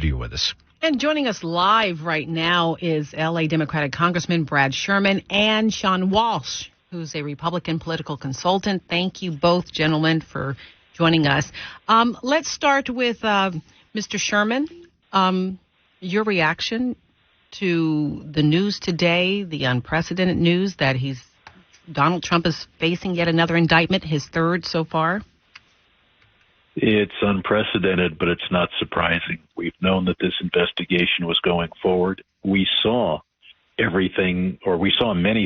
studio with us. And joining us live right now is L.A. Democratic Congressman Brad Sherman and Sean Walsh, who's a Republican political consultant. Thank you both, gentlemen, for joining us. Let's start with Mr. Sherman. Your reaction to the news today, the unprecedented news that Donald Trump is facing yet another indictment, his third so far? It's unprecedented, but it's not surprising. We've known that this investigation was going forward. We saw many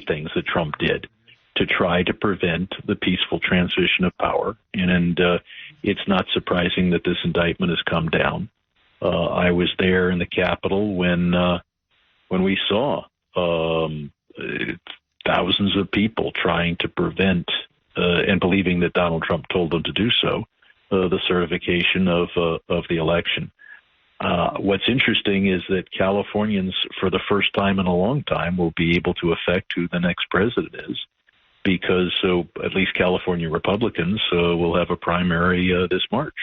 things that Trump did to try to prevent the peaceful transition of power. And it's not surprising that this indictment has come down. I was there in the Capitol when we saw thousands of people trying to prevent and believing that Donald Trump told them to do so, the certification of the election. What's interesting is that Californians, for the first time in a long time, will be able to affect who the next president is, because at least California Republicans will have a primary this March.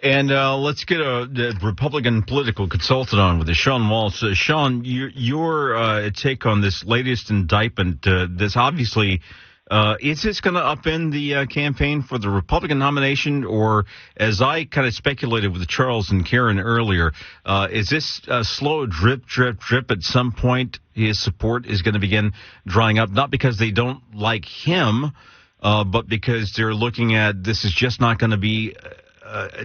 And let's get a Republican political consultant on with us, Sean Walsh. Sean, your take on this latest indictment, this obviously, is this going to upend the campaign for the Republican nomination? Or, as I kind of speculated with Charles and Karen earlier, is this a slow drip? At some point, his support is going to begin drying up, not because they don't like him, but because they're looking at this is just not going to be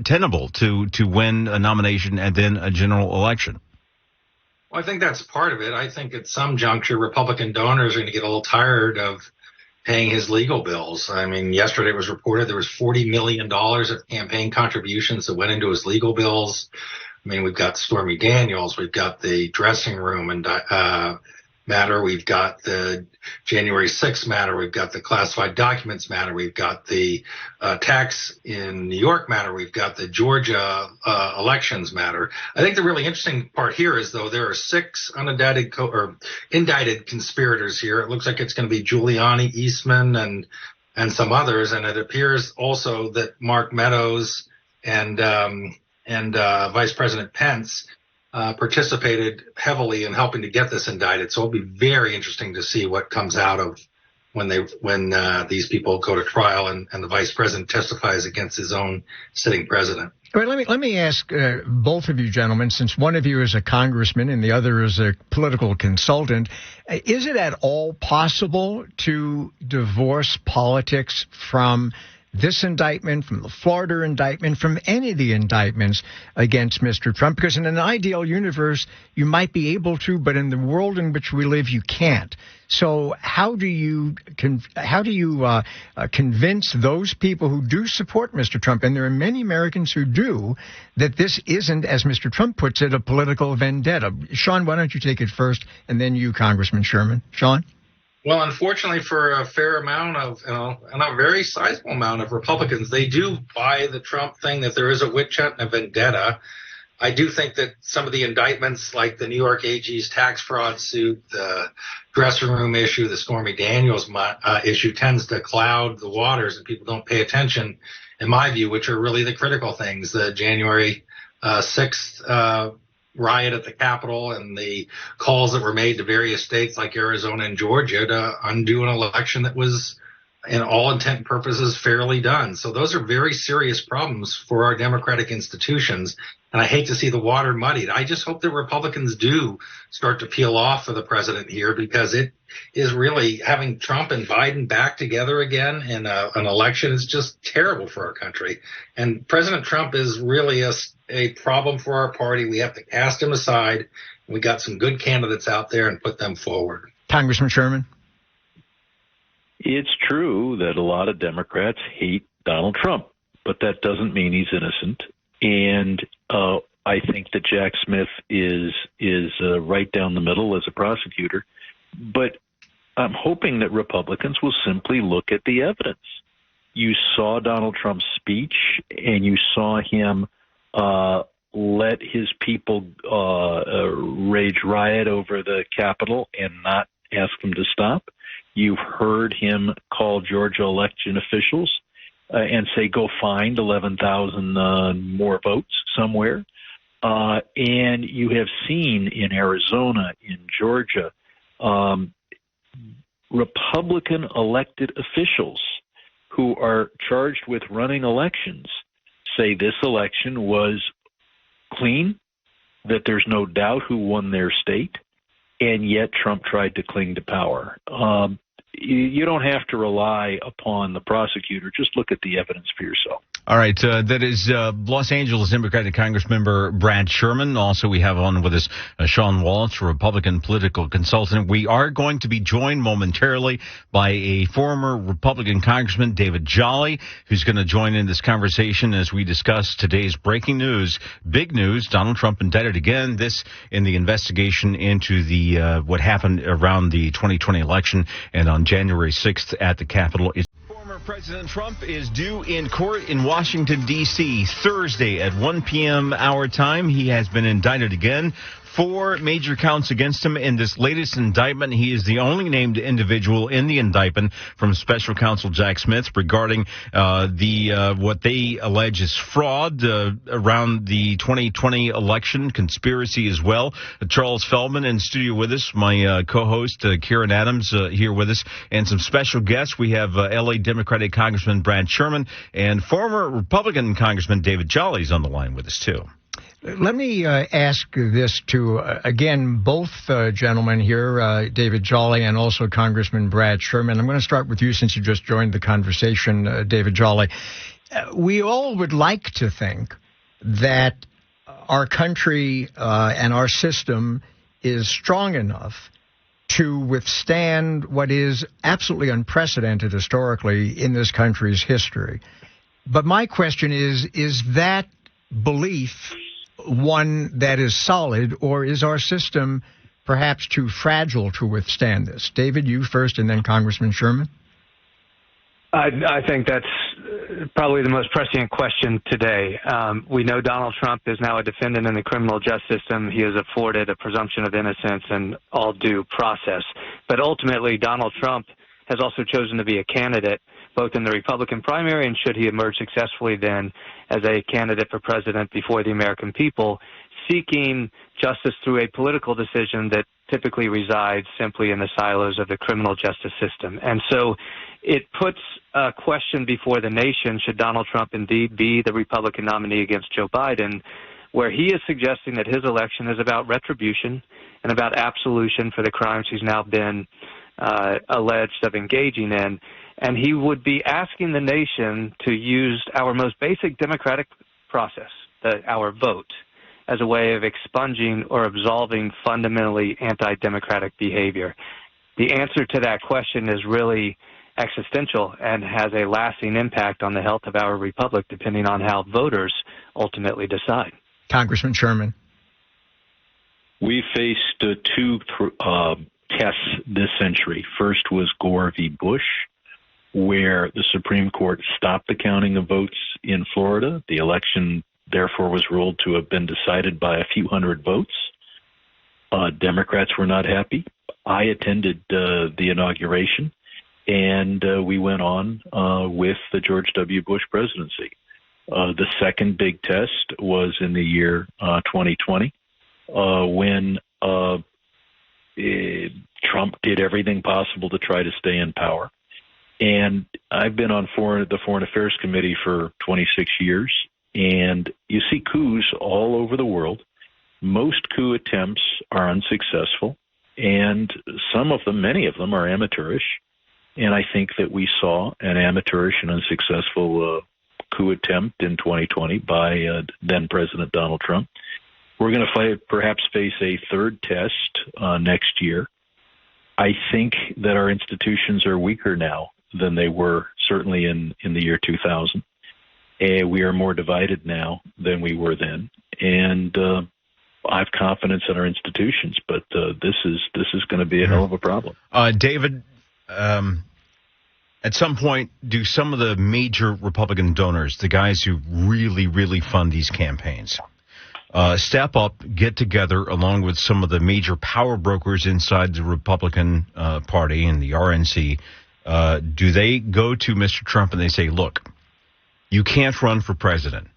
tenable to win a nomination and then a general election? Well, I think that's part of it. I think at some juncture, Republican donors are going to get a little tired of paying his legal bills. I mean, yesterday it was reported there was $40 million of campaign contributions that went into his legal bills. I mean, we've got Stormy Daniels, we've got the dressing room and matter, we've got the January 6th matter, we've got the classified documents matter, we've got the tax in New York matter, we've got the Georgia elections matter. I think the really interesting part here is, though, there are 6 indicted conspirators here. It looks like it's going to be Giuliani, Eastman, and some others, and it appears also that Mark Meadows and Vice President Pence participated heavily in helping to get this indicted. So it'll be very interesting to see what comes out of when these people go to trial and the vice president testifies against his own sitting president. All right, let me ask both of you gentlemen, since one of you is a congressman and the other is a political consultant, is it at all possible to divorce politics from this indictment, from the Florida indictment, from any of the indictments against Mr. Trump? Because in an ideal universe, you might be able to, but in the world in which we live, you can't. So how do you convince those people who do support Mr. Trump, and there are many Americans who do, that this isn't, as Mr. Trump puts it, a political vendetta? Sean, why don't you take it first, and then you, Congressman Sherman. Sean? Well, unfortunately, for a fair amount of, and a very sizable amount of Republicans, they do buy the Trump thing that there is a witch hunt and a vendetta. I do think that some of the indictments, like the New York AG's tax fraud suit, the dressing room issue, the Stormy Daniels issue, tends to cloud the waters, and people don't pay attention, in my view, which are really the critical things. The January 6th riot at the Capitol and the calls that were made to various states like Arizona and Georgia to undo an election that was, in all intent and purposes, fairly done. So those are very serious problems for our democratic institutions. And I hate to see the water muddied. I just hope that Republicans do start to peel off for the president here, because it is really, having Trump and Biden back together again in an election is just terrible for our country. And President Trump is really a problem for our party. We have to cast him aside. We got some good candidates out there and put them forward. Congressman Sherman? It's true that a lot of Democrats hate Donald Trump, but that doesn't mean he's innocent. And I think that Jack Smith is right down the middle as a prosecutor. But I'm hoping that Republicans will simply look at the evidence. You saw Donald Trump's speech, and you saw him let his people rage riot over the Capitol and not ask them to stop. You've heard him call Georgia election officials and say, go find 11,000 more votes somewhere. And you have seen in Arizona, in Georgia, Republican elected officials who are charged with running elections say this election was clean, that there's no doubt who won their state, and yet Trump tried to cling to power. You don't have to rely upon the prosecutor. Just look at the evidence for yourself. All right. That is Los Angeles Democratic Congressmember Brad Sherman. Also, we have on with us Sean Walsh, Republican political consultant. We are going to be joined momentarily by a former Republican Congressman, David Jolly, who's going to join in this conversation as we discuss today's breaking news. Big news, Donald Trump indicted again, this in the investigation into the what happened around the 2020 election and on January 6th at the Capitol. President Trump is due in court in Washington, D.C. Thursday at 1 p.m. our time. He has been indicted again. 4 major counts against him in this latest indictment. He is the only named individual in the indictment from Special Counsel Jack Smith regarding what they allege is fraud around the 2020 election, conspiracy as well. Charles Feldman in studio with us, my co-host Kieran Adams here with us, and some special guests. We have L.A. Democratic Congressman Brad Sherman and former Republican Congressman David Jolly is on the line with us too. Let me ask this to, again, both gentlemen here, David Jolly and also Congressman Brad Sherman. I'm going to start with you since you just joined the conversation, David Jolly. We all would like to think that our country and our system is strong enough to withstand what is absolutely unprecedented historically in this country's history. But my question is that belief one that is solid, or is our system perhaps too fragile to withstand this? David, you first, and then Congressman Sherman. I think that's probably the most prescient question today. We know Donald Trump is now a defendant in the criminal justice system. He is afforded a presumption of innocence and all due process. But ultimately, Donald Trump has also chosen to be a candidate both in the Republican primary and, should he emerge successfully then, as a candidate for president before the American people, seeking justice through a political decision that typically resides simply in the silos of the criminal justice system. And so it puts a question before the nation, should Donald Trump indeed be the Republican nominee against Joe Biden, where he is suggesting that his election is about retribution and about absolution for the crimes he's now been alleged of engaging in. And he would be asking the nation to use our most basic democratic process, our vote, as a way of expunging or absolving fundamentally anti-democratic behavior. The answer to that question is really existential and has a lasting impact on the health of our republic, depending on how voters ultimately decide. Congressman Sherman. We faced 2 tests this century. First was Gore v. Bush, where the Supreme Court stopped the counting of votes in Florida. The election, therefore, was ruled to have been decided by a few hundred votes. Democrats were not happy. I attended the inauguration, and we went on with the George W. Bush presidency. The second big test was in the year 2020, when Trump did everything possible to try to stay in power. And I've been on the Foreign Affairs Committee for 26 years, and you see coups all over the world. Most coup attempts are unsuccessful, and some of them, many of them, are amateurish. And I think that we saw an amateurish and unsuccessful coup attempt in 2020 by then-President Donald Trump. We're going to perhaps face a third test next year. I think that our institutions are weaker now than they were certainly in the year 2000. We are more divided now than we were then. And I have confidence in our institutions, but this is going to be a hell of a problem. David, at some point, do some of the major Republican donors, the guys who really, really fund these campaigns, step up, get together along with some of the major power brokers inside the Republican Party and the RNC? Do they go to Mr. Trump and they say, look, you can't run for president.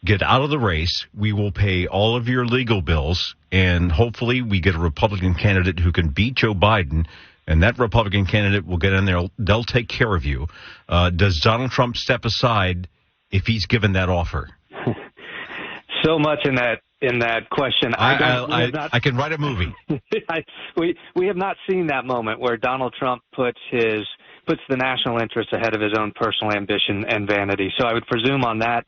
get out of the race. We will pay all of your legal bills, and hopefully we get a Republican candidate who can beat Joe Biden, and that Republican candidate will get in there. They'll take care of you. Does Donald Trump step aside if he's given that offer? So much in that question. I can write a movie. We have not seen that moment where Donald Trump puts the national interest ahead of his own personal ambition and vanity. So I would presume on that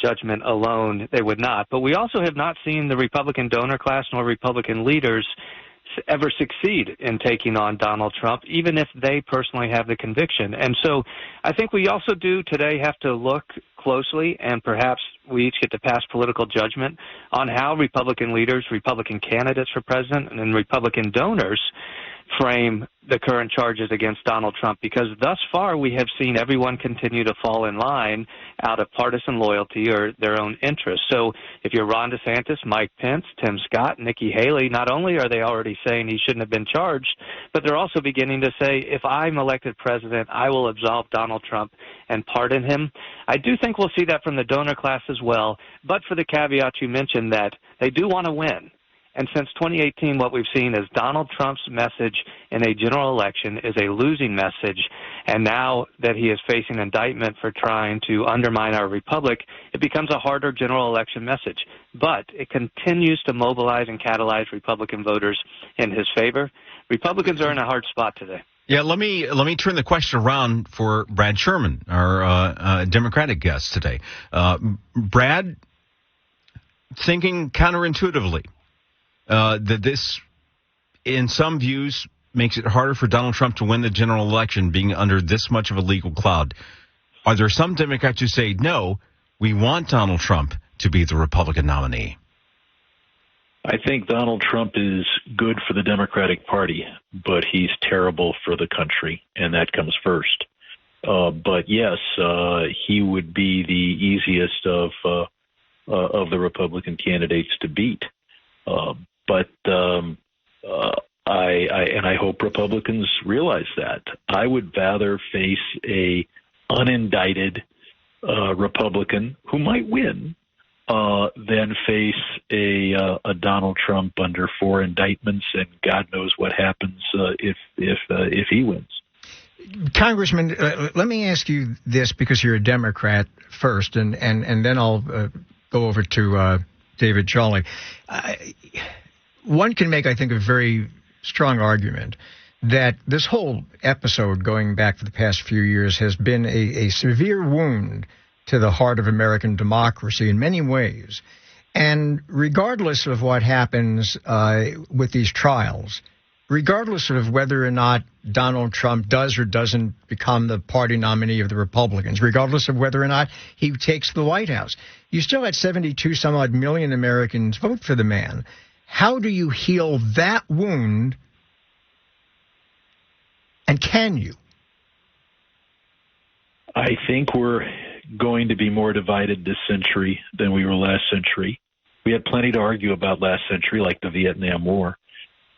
judgment alone they would not. But we also have not seen the Republican donor class nor Republican leaders ever succeed in taking on Donald Trump, even if they personally have the conviction. And so I think we also do today have to look closely, and perhaps we each get to pass political judgment on how Republican leaders, Republican candidates for president, and Republican donors frame the current charges against Donald Trump, because thus far we have seen everyone continue to fall in line out of partisan loyalty or their own interests. So if you're Ron DeSantis, Mike Pence, Tim Scott, Nikki Haley, not only are they already saying he shouldn't have been charged, but they're also beginning to say, if I'm elected president, I will absolve Donald Trump and pardon him. I do think we'll see that from the donor class as well, but for the caveat you mentioned that they do want to win. And since 2018, what we've seen is Donald Trump's message in a general election is a losing message. And now that he is facing indictment for trying to undermine our republic, it becomes a harder general election message. But it continues to mobilize and catalyze Republican voters in his favor. Republicans are in a hard spot today. Yeah, let me turn the question around for Brad Sherman, our Democratic guest today. Brad, thinking counterintuitively, that this, in some views, makes it harder for Donald Trump to win the general election being under this much of a legal cloud. Are there some Democrats who say, no, we want Donald Trump to be the Republican nominee? I think Donald Trump is good for the Democratic Party, but he's terrible for the country, and that comes first. But yes, he would be the easiest of the Republican candidates to beat. But I hope Republicans realize that. I would rather face a unindicted Republican who might win than face a Donald Trump under 4 indictments, and God knows what happens if he wins. Congressman, let me ask you this, because you're a Democrat first, and then I'll go over to David Jolly. One can make, I think, a very strong argument that this whole episode going back for the past few years has been a severe wound to the heart of American democracy in many ways. And regardless of what happens with these trials, regardless of whether or not Donald Trump does or doesn't become the party nominee of the Republicans, regardless of whether or not he takes the White House, you still had 72 some odd million Americans vote for the man. How do you heal that wound? And can you? I think we're going to be more divided this century than we were last century. We had plenty to argue about last century, like the Vietnam War.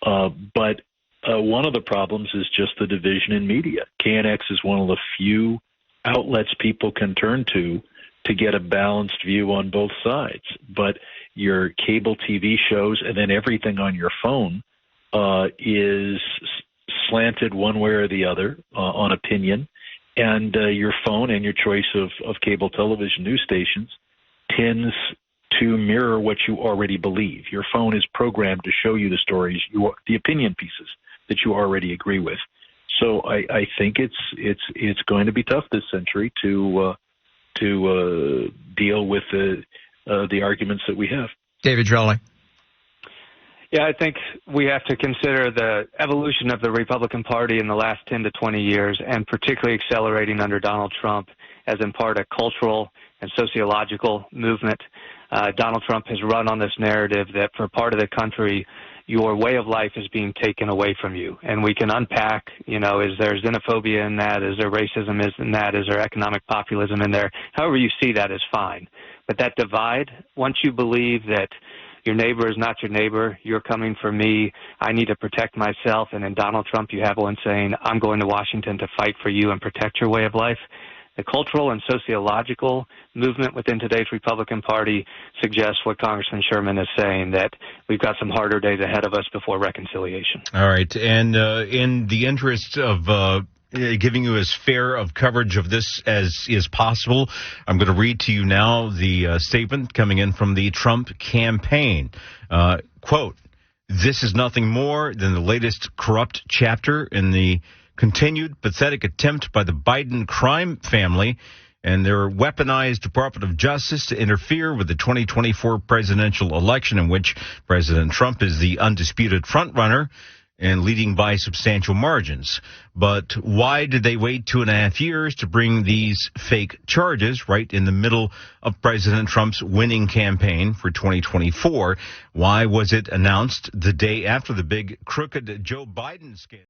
But one of the problems is just the division in media. KNX is one of the few outlets people can turn to get a balanced view on both sides. But your cable TV shows and then everything on your phone is slanted one way or the other on opinion. And your phone and your choice of cable television news stations tends to mirror what you already believe. Your phone is programmed to show you the stories, the opinion pieces that you already agree with. So I think it's going to be tough this century to deal with the arguments that we have. David Jolly. Yeah, I think we have to consider the evolution of the Republican Party in the last 10 to 20 years, and particularly accelerating under Donald Trump as in part a cultural and sociological movement. Donald Trump has run on this narrative that for part of the country, your way of life is being taken away from you. And we can unpack, is there xenophobia in that? Is there racism in that? Is there economic populism in there? However you see that is fine. But that divide, once you believe that your neighbor is not your neighbor, you're coming for me, I need to protect myself, and in Donald Trump you have one saying, I'm going to Washington to fight for you and protect your way of life, the cultural and sociological movement within today's Republican Party suggests what Congressman Sherman is saying, that we've got some harder days ahead of us before reconciliation. All right. And in the interest of giving you as fair of coverage of this as is possible, I'm going to read to you now the statement coming in from the Trump campaign. Quote, "This is nothing more than the latest corrupt chapter in the continued pathetic attempt by the Biden crime family and their weaponized Department of Justice to interfere with the 2024 presidential election, in which President Trump is the undisputed frontrunner and leading by substantial margins. But why did they wait 2.5 years to bring these fake charges right in the middle of President Trump's winning campaign for 2024? Why was it announced the day after the big crooked Joe Biden scandal?"